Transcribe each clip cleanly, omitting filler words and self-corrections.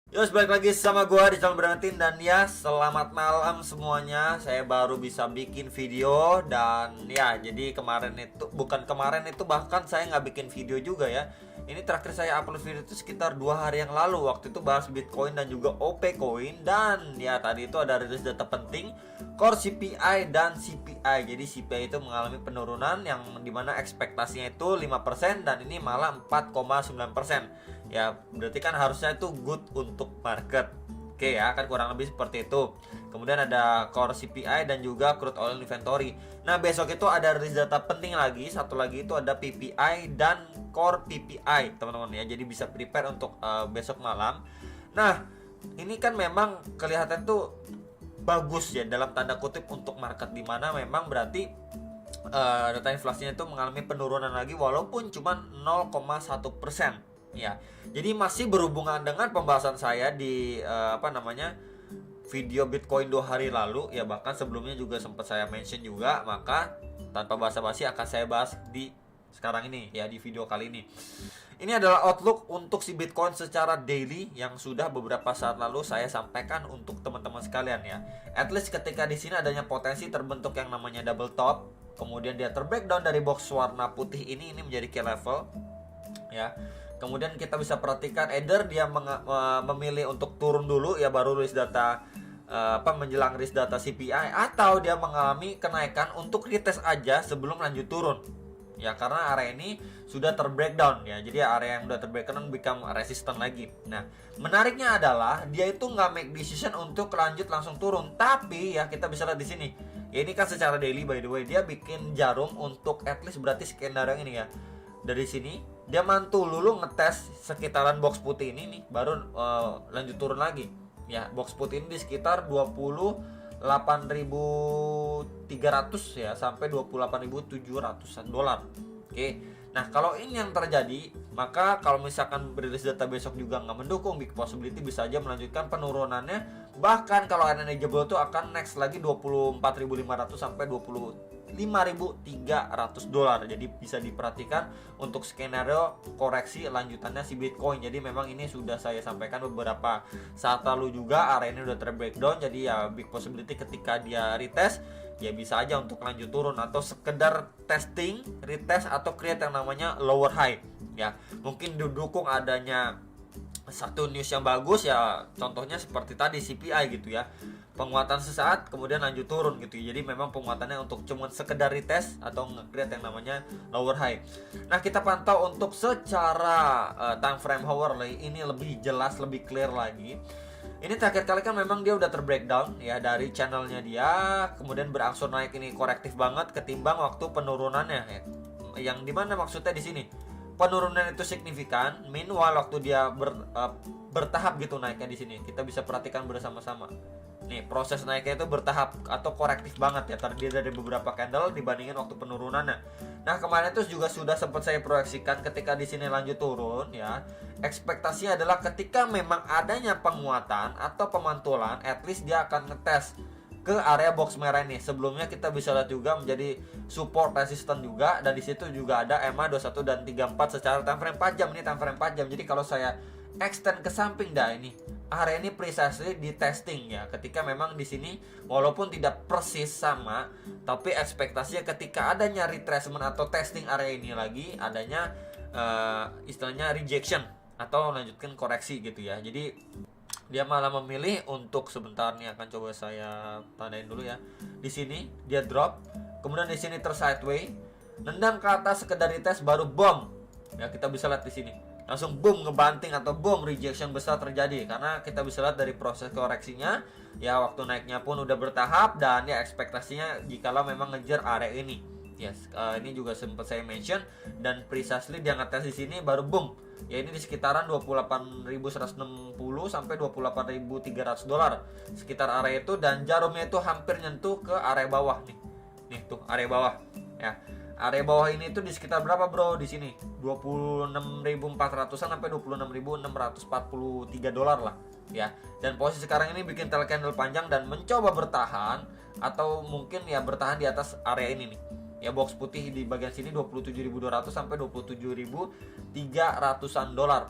Yos, balik lagi sama gua di channel Berantin. Dan ya, selamat malam semuanya. Saya baru bisa bikin video. Dan ya, jadi kemarin itu bahkan saya nggak bikin video juga ya. Ini terakhir saya upload video itu sekitar 2 hari yang lalu. Waktu itu bahas Bitcoin dan juga OP Coin. Dan ya, tadi itu ada rilis data penting Core CPI dan CPI. Jadi CPI itu mengalami penurunan yang dimana ekspektasinya itu 5% dan ini malah 4,9%. Ya, berarti kan harusnya itu good untuk market. Oke ya, kan kurang lebih seperti itu. Kemudian ada core CPI dan juga crude oil inventory. Nah, besok itu ada rilis data penting lagi. Satu lagi itu ada PPI dan core PPI, teman-teman ya. Jadi bisa prepare untuk besok malam. Nah, ini kan memang kelihatan tuh bagus ya dalam tanda kutip untuk market, dimana memang berarti data inflasinya itu mengalami penurunan lagi walaupun cuma 0,1% ya. Jadi masih berhubungan dengan pembahasan saya di video Bitcoin 2 hari lalu ya, bahkan sebelumnya juga sempat saya mention juga. Maka tanpa basa-basi akan saya bahas di sekarang ini ya, di video kali ini. Ini adalah outlook untuk si Bitcoin secara daily yang sudah beberapa saat lalu saya sampaikan untuk teman-teman sekalian ya. At least ketika di sini adanya potensi terbentuk yang namanya double top, kemudian dia terbreakdown dari box warna putih ini menjadi key level ya. Kemudian kita bisa perhatikan either dia memilih untuk turun dulu ya, baru rilis data menjelang rilis data CPI, atau dia mengalami kenaikan untuk retest aja sebelum lanjut turun. Ya, karena area ini sudah terbreakdown ya. Jadi area yang sudah terbreakdown become resistant lagi. Nah, menariknya adalah dia itu nggak make decision untuk lanjut langsung turun. Tapi ya kita bisa lihat di sini. Ya, ini kan secara daily by the way dia bikin jarum untuk at least berarti skenario ini ya. Dari sini dia mantul dulu ngetes sekitaran box putih ini nih, baru lanjut turun lagi. Ya, box putih ini di sekitar 28.300 ya sampai 28.700-an dolar. Oke. Nah, kalau ini yang terjadi, maka kalau misalkan berilis data besok juga nggak mendukung, big possibility bisa aja melanjutkan penurunannya. Bahkan kalau unmanageable itu akan next lagi 24.500 sampai 25.300 dolar. Jadi bisa diperhatikan untuk skenario koreksi lanjutannya si Bitcoin. Jadi memang ini sudah saya sampaikan beberapa saat lalu juga, area ini udah terbreakdown. Jadi ya big possibility ketika dia retest ya bisa aja untuk lanjut turun atau sekedar testing, retest atau create yang namanya lower high ya. Mungkin didukung adanya satu news yang bagus ya, contohnya seperti tadi CPI gitu ya, penguatan sesaat kemudian lanjut turun gitu. Jadi memang penguatannya untuk cuman sekedar retest atau nge-create yang namanya lower high. Nah, kita pantau untuk secara time frame hourly ini lebih jelas, lebih clear lagi. Ini terakhir kali kan memang dia udah terbreakdown ya dari channelnya dia, kemudian berangsur naik ini korektif banget ketimbang waktu penurunannya ya. Yang dimana maksudnya di sini penurunan itu signifikan, meanwhile waktu dia bertahap gitu naiknya di sini. Kita bisa perhatikan bersama-sama. Nih, proses naiknya itu bertahap atau korektif banget ya, terdiri dari beberapa candle dibandingin waktu penurunannya. Nah, kemarin itu juga sudah sempat saya proyeksikan ketika di sini lanjut turun ya. Ekspektasinya adalah ketika memang adanya penguatan atau pemantulan, at least dia akan ngetes ke area box merah ini. Sebelumnya kita bisa lihat juga menjadi support resistance juga, dan di situ juga ada EMA 21 dan 34 secara time frame 4 jam. Ini time frame 4 jam. Jadi kalau saya extend ke samping dah ini, area ini precisely di testing ya. Ketika memang di sini walaupun tidak persis sama, tapi ekspektasinya ketika adanya retracement atau testing area ini lagi, adanya istilahnya rejection atau lanjutkan koreksi gitu ya. Jadi dia malah memilih untuk sebentar nih, akan coba saya tandain dulu ya. Di sini dia drop, kemudian di sini tersideways, nendang ke atas sekedar retest baru boom. Ya, kita bisa lihat di sini. Langsung boom ngebanting atau boom rejection besar terjadi karena kita bisa lihat dari proses koreksinya ya, waktu naiknya pun udah bertahap dan ya ekspektasinya jikalau memang ngejar area ini. Yes, ini juga sempat saya mention dan precisely dia ngetes di sini baru boom. Ya, ini di sekitaran 28.160 sampai 28.300 dolar sekitar area itu, dan jarumnya itu hampir nyentuh ke area bawah nih. Nih tuh area bawah ya. Area bawah ini tuh di sekitar berapa bro? Di sini 26.400-an sampai 26.643 dolar lah ya. Dan posisi sekarang ini bikin tail candle panjang dan mencoba bertahan atau mungkin ya bertahan di atas area ini nih. Ya, box putih di bagian sini 27.200 sampai 27.300-an dolar.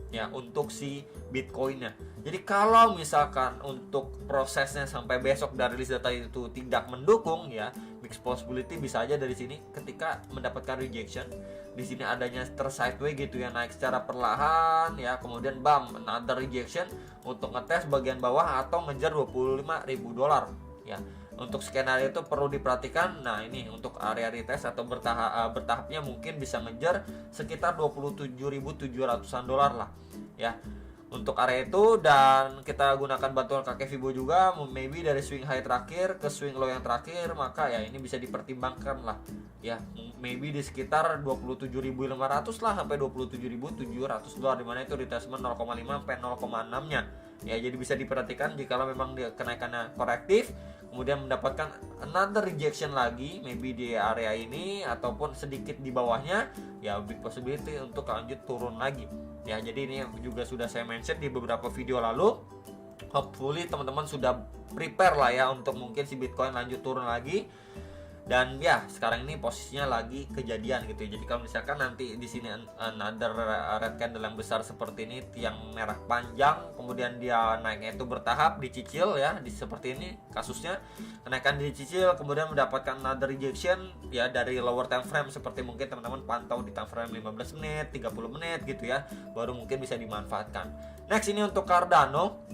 ya untuk si Bitcoinnya. Jadi kalau misalkan untuk prosesnya sampai besok dari rilis data itu tidak mendukung, ya big possibility bisa aja dari sini ketika mendapatkan rejection, di sini adanya sideways gitu ya, naik secara perlahan ya, kemudian bam another rejection untuk ngetes bagian bawah atau ngejar $25.000 ya. Untuk skenario itu perlu diperhatikan. Nah ini untuk area retest atau bertahapnya mungkin bisa ngejar sekitar 27.700-an dolar lah ya untuk area itu. Dan kita gunakan bantuan kakek Fibo juga, maybe dari swing high terakhir ke swing low yang terakhir, maka ya ini bisa dipertimbangkan lah ya, maybe di sekitar 27.500 lah sampai 27.700 dolar, dimana itu retracement 0,5 sampai 0,6 nya ya. Jadi bisa diperhatikan jika memang dia kenaikannya korektif, kemudian mendapatkan another rejection lagi maybe di area ini ataupun sedikit di bawahnya, ya big possibility untuk lanjut turun lagi ya. Jadi ini yang juga sudah saya mention di beberapa video lalu. Hopefully teman-teman sudah prepare lah ya untuk mungkin si Bitcoin lanjut turun lagi. Dan ya sekarang ini posisinya lagi kejadian gitu ya. Jadi kalau misalkan nanti di sini another red candle yang besar seperti ini, tiang merah panjang, kemudian dia naiknya itu bertahap, dicicil ya, seperti ini kasusnya, kenaikan dicicil, kemudian mendapatkan another rejection ya dari lower time frame, seperti mungkin teman-teman pantau di time frame 15 menit, 30 menit gitu ya, baru mungkin bisa dimanfaatkan. Next ini untuk Cardano.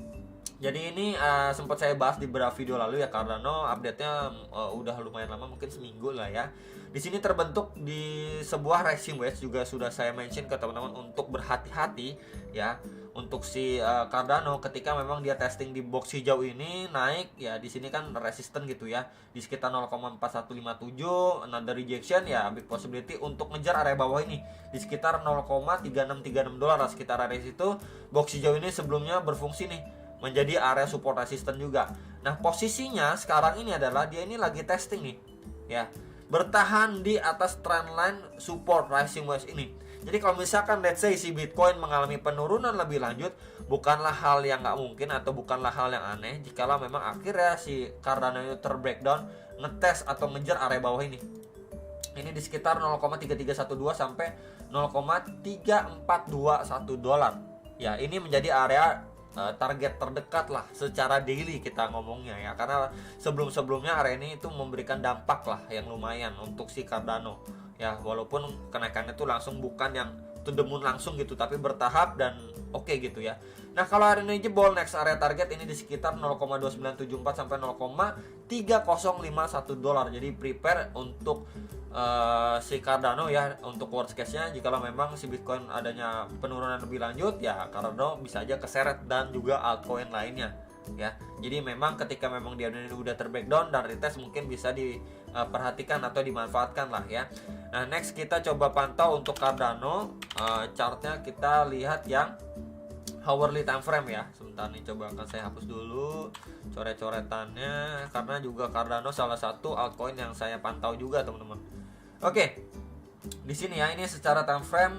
Jadi ini sempat saya bahas di beberapa video lalu ya, Cardano update-nya udah lumayan lama, mungkin seminggu lah ya. Di sini terbentuk di sebuah resistance wedge, juga sudah saya mention ke teman-teman untuk berhati-hati ya untuk si Cardano ketika memang dia testing di box hijau ini naik ya. Di sini kan resisten gitu ya di sekitar 0,4157, another rejection ya, big possibility untuk ngejar area bawah ini di sekitar 0,3636 dolar lah, sekitar area situ. Box hijau ini sebelumnya berfungsi nih menjadi area support resisten juga. Nah posisinya sekarang ini adalah dia ini lagi testing nih ya, bertahan di atas trendline support rising wedge ini. Jadi kalau misalkan let's say si Bitcoin mengalami penurunan lebih lanjut, bukanlah hal yang nggak mungkin atau bukanlah hal yang aneh jikalau memang akhirnya si Cardano itu terbreakdown, ngetes atau ngejar area bawah ini. Ini di sekitar 0,3312 sampai 0,3421 dolar. Ya ini menjadi area target terdekat lah secara daily kita ngomongnya ya, karena sebelum-sebelumnya area ini itu memberikan dampak lah yang lumayan untuk si Cardano ya, walaupun kenaikannya itu langsung bukan yang to the moon langsung gitu, tapi bertahap dan oke gitu ya. Nah kalau hari ini jebol, next area target ini di sekitar 0,2974 sampai 0,3051 dolar. Jadi prepare untuk si Cardano ya untuk worst case-nya, jikalau memang si Bitcoin adanya penurunan lebih lanjut ya, Cardano bisa aja keseret dan juga altcoin lainnya ya. Jadi memang ketika memang dia udah terbreakdown dan retest, mungkin bisa diperhatikan atau dimanfaatkan lah ya. Nah next kita coba pantau untuk Cardano, chartnya kita lihat yang hourly time frame ya. Sebentar nih, coba akan saya hapus dulu coret-coretannya karena juga Cardano salah satu altcoin yang saya pantau juga teman-teman. Oke, di sini ya ini secara time frame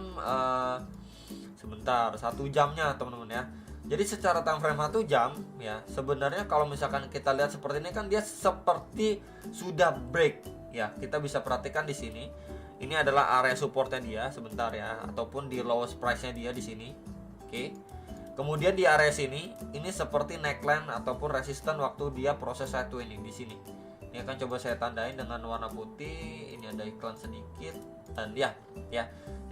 sebentar 1 jamnya teman-teman ya. Jadi secara time frame 1 jam ya, sebenarnya kalau misalkan kita lihat seperti ini kan dia seperti sudah break ya. Kita bisa perhatikan di sini. Ini adalah area supportnya dia sebentar ya, ataupun di lowest price-nya dia di sini. Oke. Kemudian di area sini ini seperti neckline ataupun resisten waktu dia proses satu ini di sini. Ini akan coba saya tandain dengan warna putih. Ini ada iklan sedikit dan ya.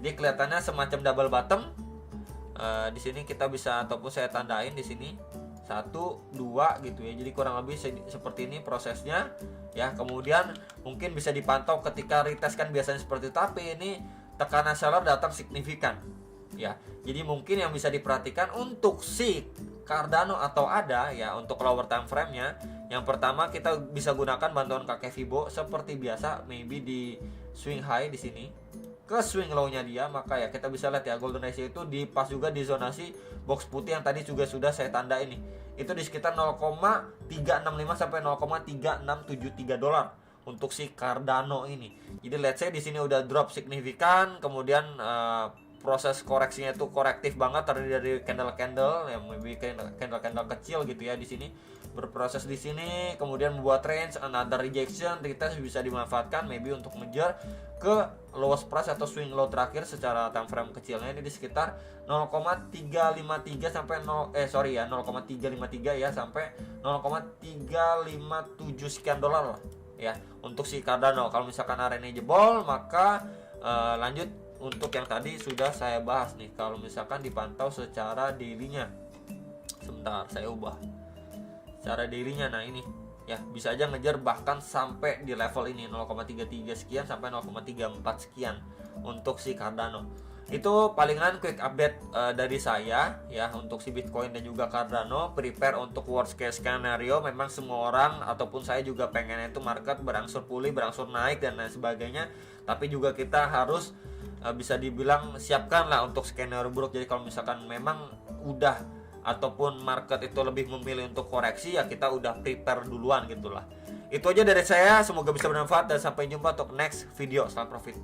Jadi kelihatannya semacam double bottom. Di sini kita bisa ataupun saya tandain di sini 1, 2 gitu ya. Jadi kurang lebih seperti ini prosesnya ya. Kemudian mungkin bisa dipantau ketika retest kan biasanya seperti itu, tapi ini tekanan seller datang signifikan ya. Jadi mungkin yang bisa diperhatikan untuk si Cardano atau ADA ya, untuk lower time frame-nya, yang pertama kita bisa gunakan bantuan kakek Fibo seperti biasa, maybe di swing high di sini ke swing low-nya dia, maka ya kita bisa lihat ya golden ratio itu di pas juga di zonasi box putih yang tadi juga sudah saya tanda ini. Itu di sekitar 0,365 sampai 0,3673 dolar untuk si Cardano ini. Jadi let's say di sini udah drop signifikan, kemudian proses koreksinya itu korektif banget, terdiri dari candle-candle yang maybe candle-candle kecil gitu ya di sini, berproses di sini, kemudian membuat range, another rejection, retest bisa dimanfaatkan maybe untuk ngejar ke lowest price atau swing low terakhir secara time frame kecilnya ini di sekitar 0,353 sampai 0,353 ya sampai 0,357 sekian dolar lah ya untuk si Cardano. Kalau misalkan area jebol maka lanjut untuk yang tadi sudah saya bahas nih, kalau misalkan dipantau secara daily-nya. Sebentar saya ubah secara daily-nya. Nah ini ya bisa aja ngejar bahkan sampai di level ini 0,33 sekian sampai 0,34 sekian untuk si Cardano. Itu palingan quick update dari saya ya untuk si Bitcoin dan juga Cardano. Prepare untuk worst case scenario. Memang semua orang ataupun saya juga pengen itu market berangsur pulih, berangsur naik dan lain sebagainya. Tapi juga kita harus bisa dibilang siapkan lah untuk skenario buruk. Jadi kalau misalkan memang udah ataupun market itu lebih memilih untuk koreksi ya kita udah prepare duluan gitulah. Itu aja dari saya, semoga bisa bermanfaat dan sampai jumpa untuk next video. Selamat profit.